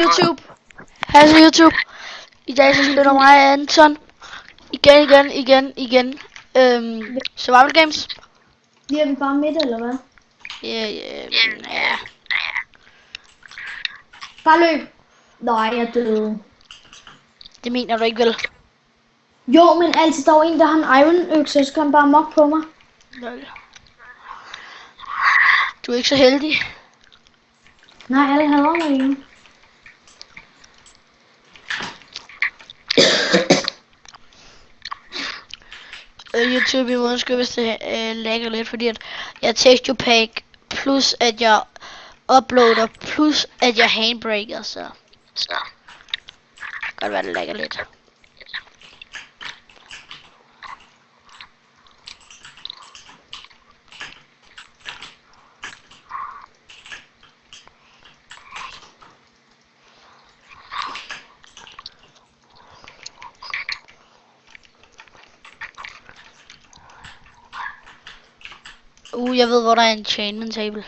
YouTube. Hej så YouTube. I dag så spiller mig og Anton igen. Survival Games. Bliver vi bare midt, eller hvad? Ja. Bare løb. Nej, jeg døde. Det mener du ikke vel? Jo, men altså, der var en, der har en iron økse, så kan han bare mokke på mig. Lol. Du er ikke så heldig. Nej, alle hader mig jo. YouTube, I må undskylde, hvis det lagger lidt, fordi at jeg texture pack, plus at jeg uploader, plus at jeg handbreaker, så godt være det lagger lidt. Jeg ved, hvor der er en enchantment table.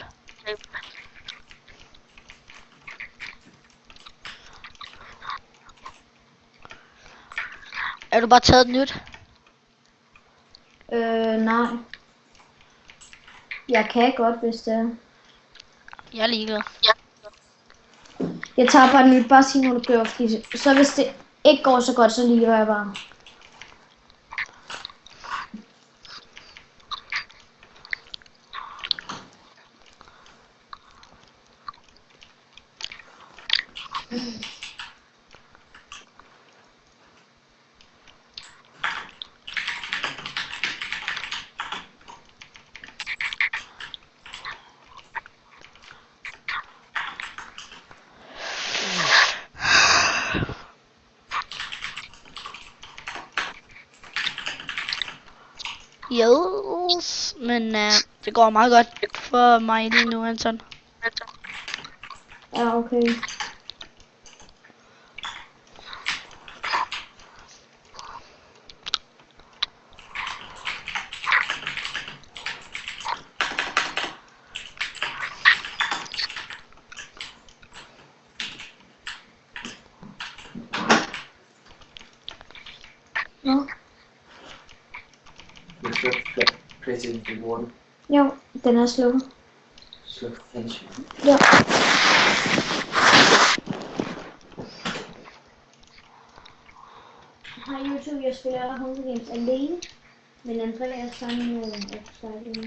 Er du bare taget et nyt? Nej. Jeg kan godt, hvis det er. Jeg er ligeglad. Jeg tager bare et nyt, bare sig, når du gør, fordi så hvis det ikke går så godt, så ligeglad jeg bare. Yes, men det går meget godt for mig lige nu, Anton. Ja, okay. Nå. You should press it the one. Jo, den er slukket. So thank you. Ja. Hej YouTube, jeg spiller Hunger Games alene. Men Andreas sammen med opstarten.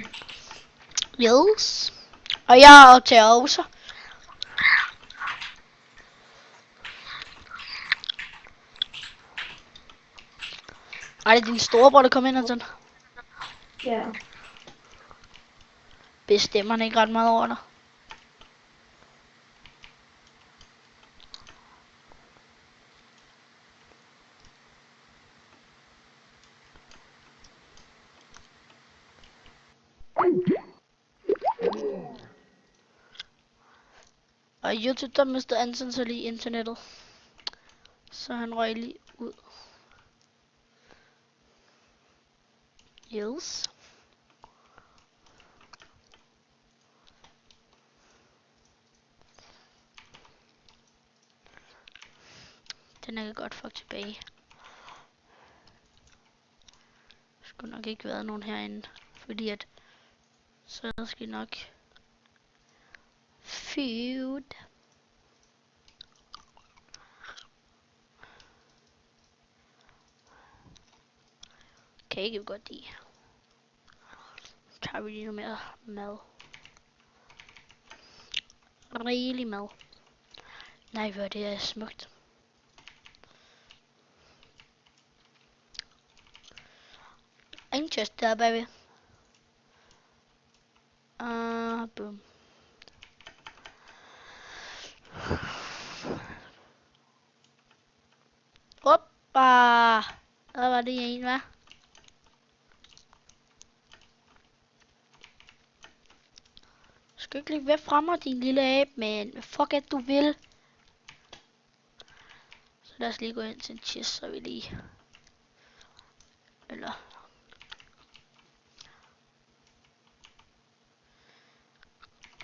Yes. Og jeg optager også. Er det din storebror, der kom ind, Anton? Ja. Bestemmer han ikke ret meget over dig? Og i YouTube, der mistede Anton så lige internettet. Så han røg lige ud. Yes. Den er godt fuck tilbage. Der skulle nok ikke været nogen herinde. Fordi at så skal nok feud. Kan ikke godt lide. Tager vi lige noget mere mad. Rigelig mad. Nej, hvor det er smukt. En chest der bagved. Boom. Hoppa! Der var det en, hva'? Skal ikke ligge væk fra mig, din lille abe, men fuck at du vil. Så lad os lige gå ind til en chest, så vi lige... Eller...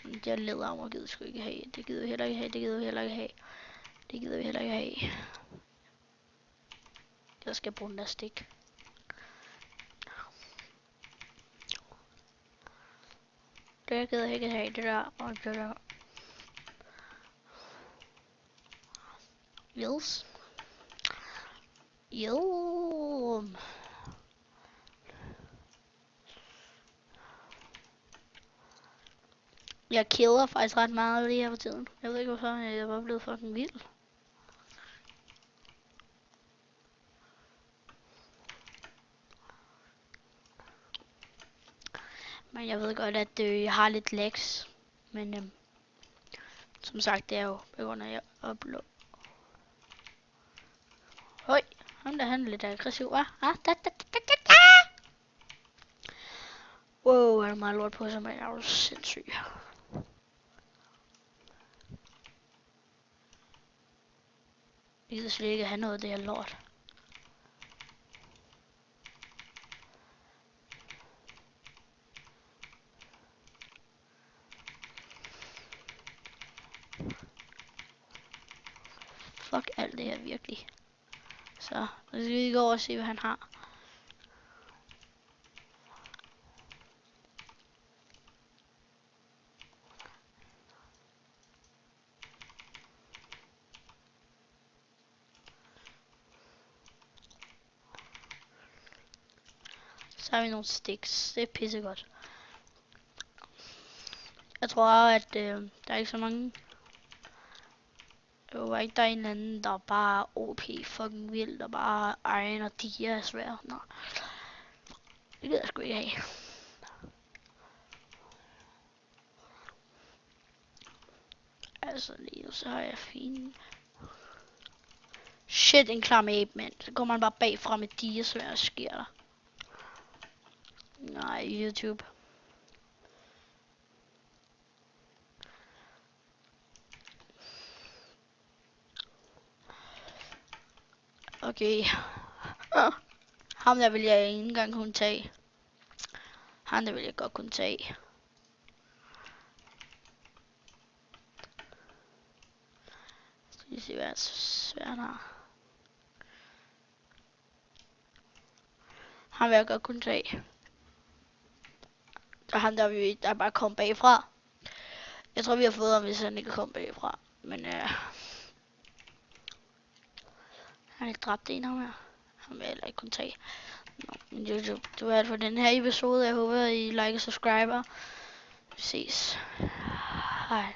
Det er læderarmor, gider sgu ikke have. Det gider vi heller ikke have, det gider vi heller ikke have. Det gider vi heller ikke have. Jeg skal bruge den der stik. Det gider jeg ikke have, det der og det der. Yes. Jo. Jeg killer faktisk ret meget lige her på tiden. Jeg ved ikke hvorfor, jeg er bare blevet fucking vild. Men jeg ved godt, at jeg har lidt lags. Men som sagt, det er jo på grund af, at jeg upload. Høj, ham der han er lidt aggressiv, hva'? Ah, da. Wow, han er meget lort på sig, men jeg er jo sindssyg. Jeg gider slet ikke have noget af det her lort. Fuck alt det her virkelig. Så, nu skal vi gå over og se, hvad han har. Så har vi nogle sticks. Det er pissegodt. Jeg tror, at der er ikke så mange. Jo, ikke der er en eller anden, der er bare OP fucking vild, der bare Iron og Dia er svært. Nå. Det gider jeg sgu ikke have. Altså lige nu, så har jeg fint. Shit, en klam ape, mand. Så går man bare bagfra med Dia, så hvad sker der? Nej, YouTube. Okay. Ham der vil jeg ikke engang kunne tage. Han der vil jeg godt kunne tage. Skal vi se, hvad svært har. Han vil jeg godt kunne tage. Så han der bare kom bagfra. Jeg tror vi har fået ham, hvis han ikke kom bagfra. Men han har dræbt en af her. Han vil heller ikke kunne tage. Nå, men YouTube, det var alt for den her episode. Jeg håber I like og subscriber. Vi ses. Hej.